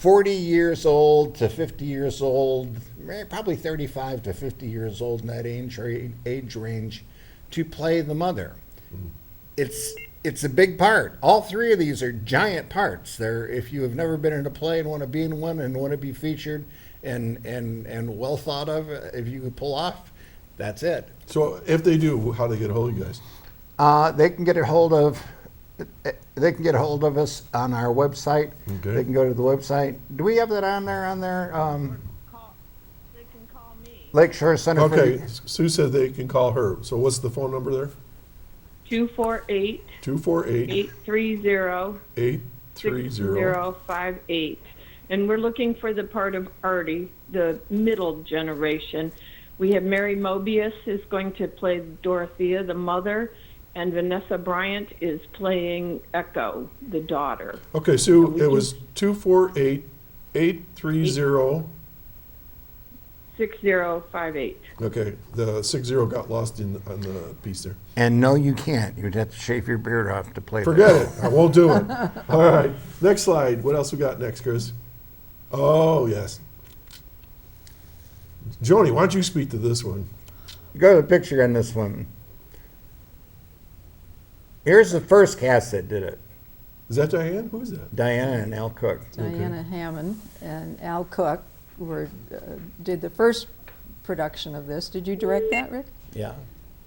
40 years old to 50 years old, probably 35 to 50 years old in that age range, to play the mother. It's a big part. All three of these are giant parts. If you have never been in a play and want to be in one and want to be featured and well thought of, if you could pull off, that's it. So if they do, how do they get a hold of you guys? They can get a hold of us on our website. Okay. They can go to the website. Do we have that on there? They can call me. Lakeshore Center. Okay, Sue said they can call her. So what's the phone number there? 248 248 830 830 6058. And we're looking for the part of Artie, the middle generation. We have Mary Mobius is going to play Dorothea, the mother, and Vanessa Bryant is playing Echo, the daughter. Okay, Sue, it was 248 830. 6058. Okay, the 60 got lost on the piece there. And no, you can't. You'd have to shave your beard off to play Forget that. it. I won't do it. All right, next slide. What else we got next, Chris? Oh, yes. Joni, why don't you speak to this one? Go to the picture on this one. Here's the first cast that did it. Is that Diane? Who is that? Diana and Al Cook. Diana Hammond and Al Cook did the first production of this. Did you direct that, Rick? Yeah.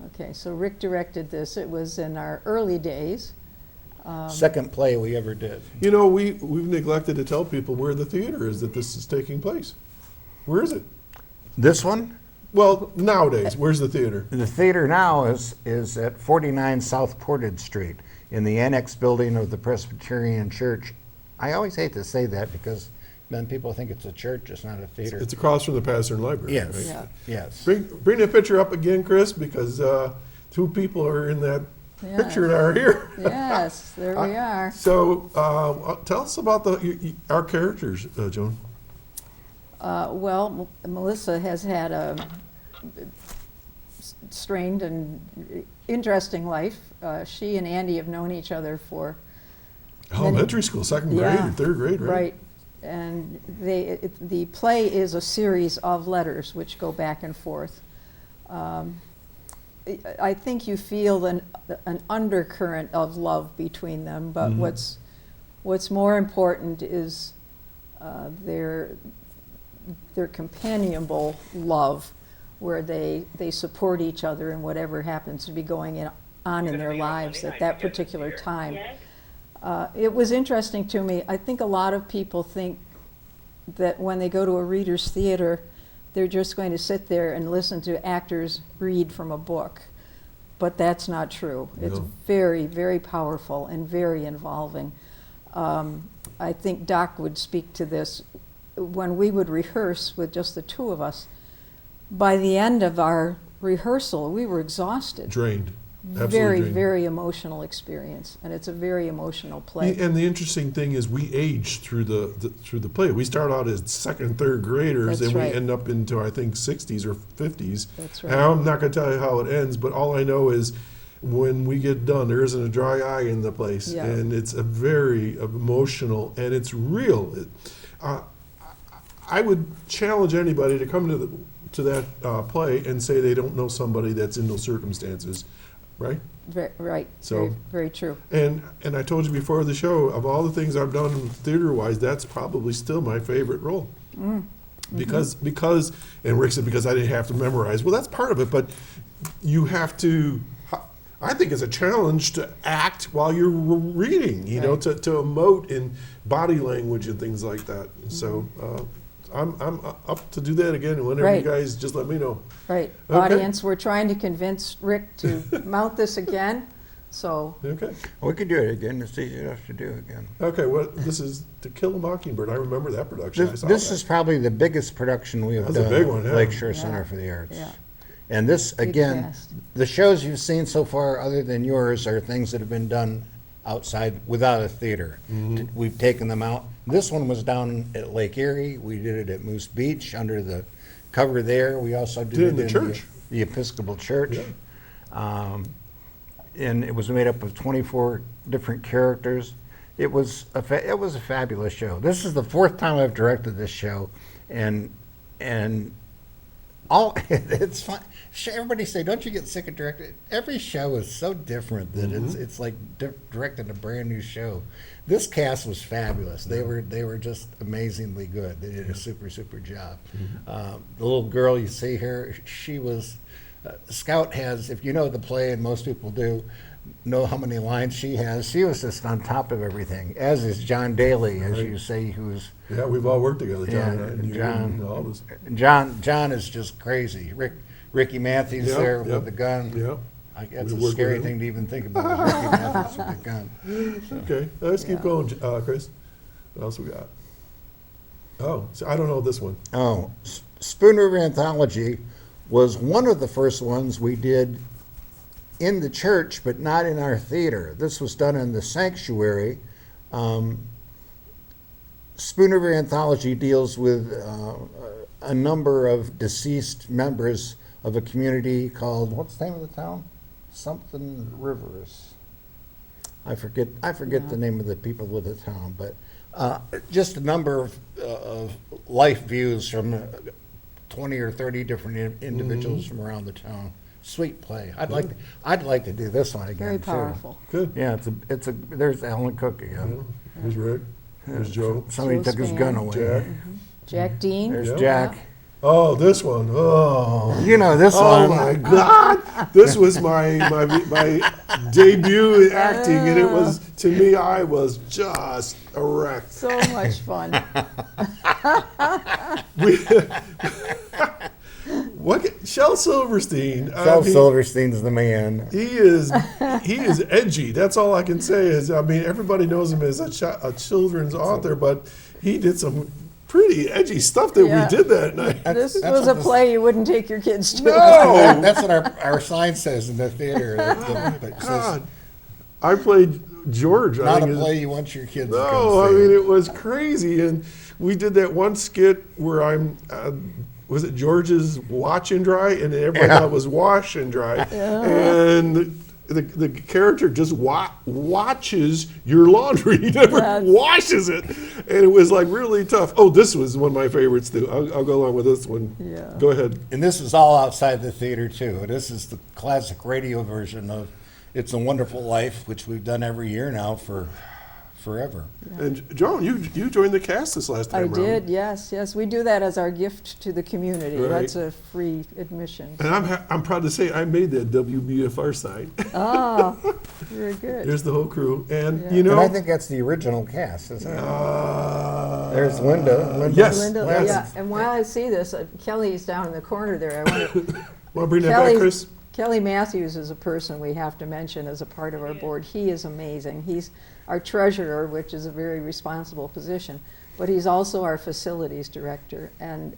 Okay, so Rick directed this. It was in our early days. Second play we ever did. You know, we've neglected to tell people where the theater is that this is taking place. Where is it? This one? Well, nowadays, where's the theater? The theater now is at 49 South Portage Street in the annex building of the Presbyterian Church. I always hate to say that because then people think it's a church, it's not a theater. It's across from the Patterson Library. Yes, right? Yeah. yes. Bring the picture up again, Chris, because two people are in that Yes. picture that are here. Yes, there we are. So tell us about our characters, Joan. Well, Melissa has had a strained and interesting life. She and Andy have known each other for Elementary school, second grade Yeah, and third grade, right? Right. And the play is a series of letters which go back and forth. I think you feel an undercurrent of love between them, but what's more important is their companionable love, where they support each other in whatever happens to be going on in their lives at that particular time. It was interesting to me. I think a lot of people think that when they go to a reader's theater, they're just going to sit there and listen to actors read from a book. But that's not true. No. It's very, very powerful and very involving. I think Doc would speak to this. When we would rehearse with just the two of us, by the end of our rehearsal, we were exhausted. Drained. very, dream. very emotional experience, and it's a very emotional play. And the interesting thing is we age through the play. We start out as second, third graders, That's and right. we end up into, I think, 60s or 50s. That's right. And I'm not going to tell you how it ends, but all I know is when we get done, there isn't a dry eye in the place. Yeah. And it's a very emotional, and it's real. I would challenge anybody to come to that play and say they don't know somebody that's in those circumstances, right? Right, So- very, very true. And I told you before the show, of all the things I've done theater-wise, that's probably still my favorite role. Because, and Rick said, because I didn't have to memorize. Well, that's part of it, but you have to, I think it's a challenge to act while you're reading, you know, to emote in body language and things like that. So I'm up to do that again, and whenever you Right. guys just let me know. Right. Okay. Audience, we're trying to convince Rick to mount this again, so Okay. We could do it again. It's easy enough to do again. Okay, well, this is To Kill a Mockingbird. I remember that production. I This, saw this that. is probably the biggest production we have That's a done big at one, yeah. Lakeshore Yeah. Center for the Arts. yeah. And this, Big again, cast. the shows you've seen so far, other than yours, are things that have been done outside without a theater. We've taken them out. This one was down at Lake Erie. We did it at Moose Beach under the cover there. We also did Did it in the church. the Episcopal Church. And it was made up of 24 different characters. It was a fabulous show. This is the fourth time I've directed this show, and all it's fun. Everybody say, "Don't you get sick of directing?" Every show is so different that it's like directing a brand new show. This cast was fabulous. They were just amazingly good. They did a super job. The little girl you see here, she was. Scout has, if you know the play, and most people do, know how many lines she has. She was just on top of everything, as is John Daly, as you say, who's Yeah, we've all worked together, John. Yeah, and I, and you John. and all of us. John is just crazy. Ricky Matthews Yep, there yep, with the gun. Yeah. That's We a work scary with him. thing to even think about. Is Ricky Matthews with the gun. Okay, let's keep going, Chris. What else we got? Oh, so I don't know this one. Oh, Spoon River Anthology was one of the first ones we did in the church, but not in our theater. This was done in the sanctuary. Spoon River Anthology deals with a number of deceased members of a community called, what's the name of the town? Something Rivers. I forget the name of the people with the town, but just a number of life views from 20 or 30 different individuals from around the town. Sweet play. I'd like to do this one again. Very too. powerful. Good. Yeah, there's Alan Cook again. There's Rick. There's Joe. Somebody Joe took his Span. gun away. Jack. Jack Dean. There's Yeah. Jack. Oh, this one. Oh. You know this Oh one. my God! This was my debut in acting, and it was, to me, I was just a wreck. So much fun. Shel Silverstein. I Shel mean, Silverstein's the man. He is edgy. That's all I can say. Everybody knows him as a children's author, but he did some pretty edgy stuff that Yeah. we did that night. This That's was a what this- play you wouldn't take your kids to. No! That's what our sign says in the theater. It says, God, I played George. I not a think play you want your kids to No, come see. it was crazy, and we did that one skit where was it George's Watch and Dry, and everybody thought it was Wash and Dry, and the character just watches your laundry. He never washes it, and it was like really tough. Oh, this was one of my favorites too. I'll go along with this one. Yeah. Go ahead. And this is all outside the theater too. This is the classic radio version of It's a Wonderful Life, which we've done every year now for forever. And Joan, you joined the cast this last I time around. did, yes. We do that as our gift to the community. Right. That's a free admission. And I'm proud to say I made that WBFR sign. Ah, very good. There's the whole crew, and Yeah. you know. And I think that's the original cast, isn't it? There's Linda. Yes. Linda, yes. yeah. And while I see this, Kelly's down in the corner there. I want to. Want to bring that back, Chris? Kelly Matthews is a person we have to mention as a part of our board. He is amazing. He's our treasurer, which is a very responsible position. But he's also our facilities director, and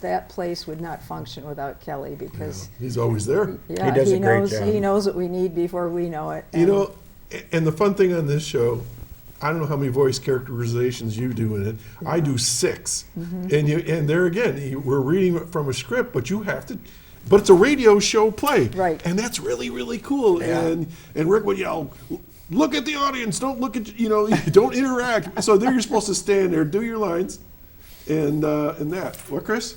that place would not function without Kelly because He's always there. yeah, He does a great knows job. he knows what we need before we know it. You and- know, and the fun thing on this show, I don't know how many voice characterizations you do in it. I do 6, and there again, we're reading from a script, but you have to. But it's a radio show play, Right. And that's really, really cool. Yeah. And Rick would yell, "Look at the audience! Don't look at don't interact." So there you're supposed to stand there, do your lines, and that. What, Chris?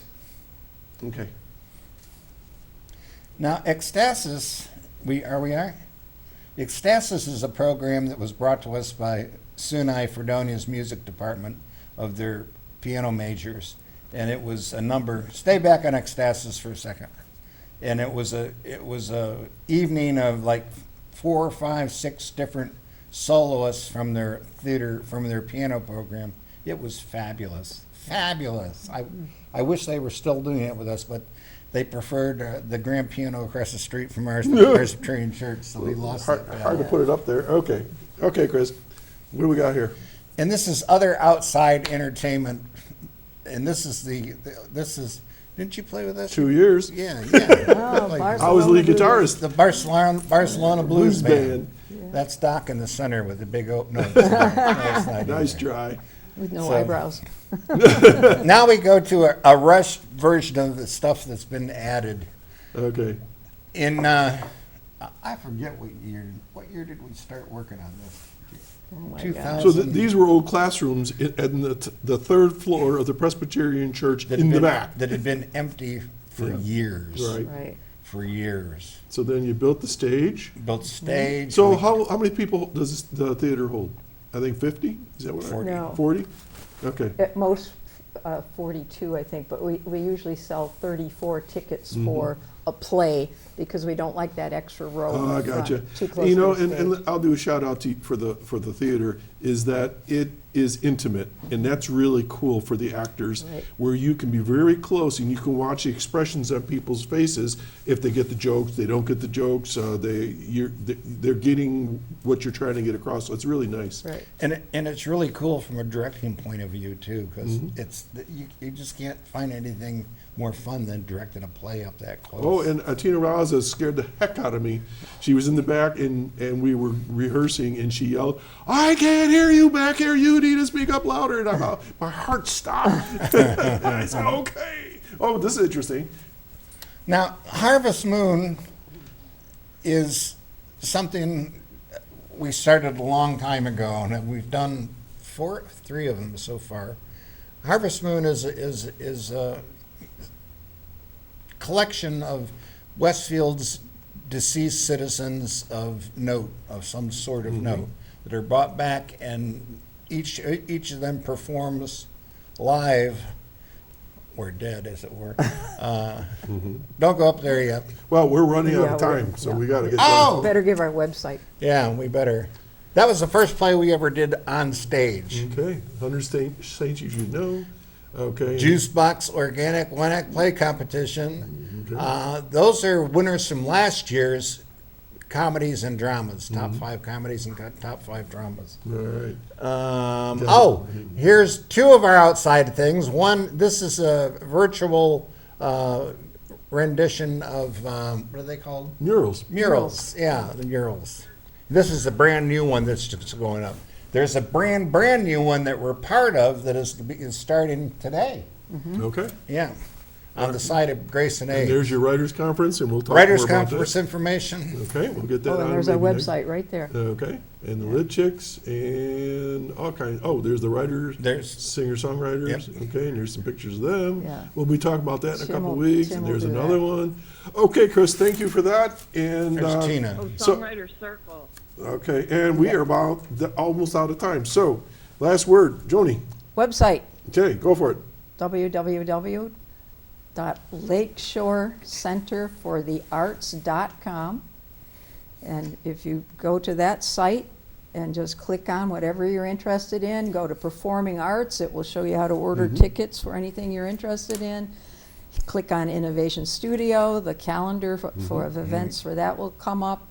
Okay. Now, Ecstasis, Ecstasis is a program that was brought to us by SUNY Fredonia's music department of their piano majors, and it was a number. Stay back on Ecstasis for a second. And it was a evening of like 4, 5, 6 different soloists from their piano program. It was fabulous, fabulous. I wish they were still doing it with us, but they preferred the grand piano across the street from ours, the Presbyterian Church, so we lost that battle. Hard to put it up there. Okay, Chris. What do we got here? And this is other outside entertainment, and this is didn't you play with us? 2 years. Yeah. Oh, Like, Barcelona I was lead Blues. guitarist. the Barcelona Blues Blues Band. Band. That's Doc in the center with the big open. No, it's not. No, it's not Nice either. try. With no So- eyebrows. Now we go to a rushed version of the stuff that's been added. Okay. In I forget what year. What year did we start working on this? Oh my 2000. So these were old classrooms in the third floor of the Presbyterian Church that in had the been- back. that had been empty for Yeah. years. Right. Right. For years. So then you built the stage. Built stage. So we- how many people does the theater hold? I think 50? Is that what 40. No. 40? Okay. At most 42, I think, but we usually sell 34 tickets for a play because we don't like that extra row. Oh, I in front, gotcha. Too close You know, to the and stage. I'll do a shout out for the theater, is that it is intimate, and that's really cool for the actors, Right. where you can be very close and you can watch the expressions on people's faces if they get the jokes, they don't get the jokes, they're getting what you're trying to get across. So it's really nice. Right. And it's really cool from a directing point of view too, because you just can't find anything more fun than directing a play up that close. Oh, and Tina Raza scared the heck out of me. She was in the back, and we were rehearsing, and she yelled, "I can't hear you back here. You need to speak up louder." And my heart stopped. I said, "Okay." Oh, this is interesting. Now, Harvest Moon is something we started a long time ago, and we've done 3 of them so far. Harvest Moon is a collection of Westfield's deceased citizens of note, of some sort of note, that are brought back, and each of them performs live, or dead, as it were. Don't go up there yet. Well, we're running out Yeah, of time, so yeah. we got to get Oh! done. Better give our website. Yeah, we better. That was the first play we ever did on stage. Okay, 100 saints you should know. Okay. Juice Box Organic One-Act Play Competition. Okay. Those are winners from last year's comedies and dramas, top 5 comedies and top 5 dramas. All right. Here's 2 of our outside things. One, this is a virtual rendition of, what are they called? Murals. Murals, yeah, the murals. This is a brand new one that's just going up. There's a brand new one that we're part of that is starting today. Okay. Yeah, on the side of Grace and And Age. there's your writers' conference, and we'll talk Writers more about Conference that. information. Okay, we'll get that Oh, on. and there's our maybe next- website right there. Okay, and the Lit Chicks and all kinds. Oh, there's the writers, There's- singer-songwriters. Okay, and there's some pictures of them. Yeah. We'll be talking about that in a Tim couple of will- weeks. Tim And will there's do another that. one. Okay, Chris, thank you for that. And There's Tina. Oh, So- Songwriter Circle. okay, and we are almost out of time. So, last word, Joni. Website, Okay, go for it. www.lakeshorecenterforthearts.com. And if you go to that site and just click on whatever you're interested in, go to Performing Arts, it will show you how to order tickets for anything you're interested in. Click on Innovation Studio, the calendar for of events for that will come up.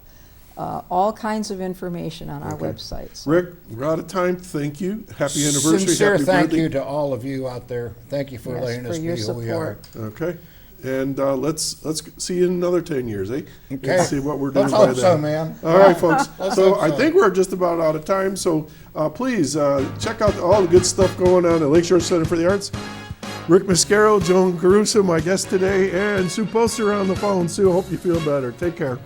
all kinds of information on our Okay. website. So Rick, we're out of time. Thank you. Happy anniversary. Sincere Happy thank birthday. you to all of you out there. Thank you for Yes, letting for us be your who we are. support. Okay. And let's see you in another 10 years, eh? Okay. Let's see what we're doing Let's by hope then. so, man. All right, folks. Let's So hope I so. think we're just about out of time. So please check out all the good stuff going on at Lakeshore Center for the Arts. Rick Mascaro, Joan Caruso, my guest today, and Sue Poster on the phone. Sue, hope you feel better. Take care.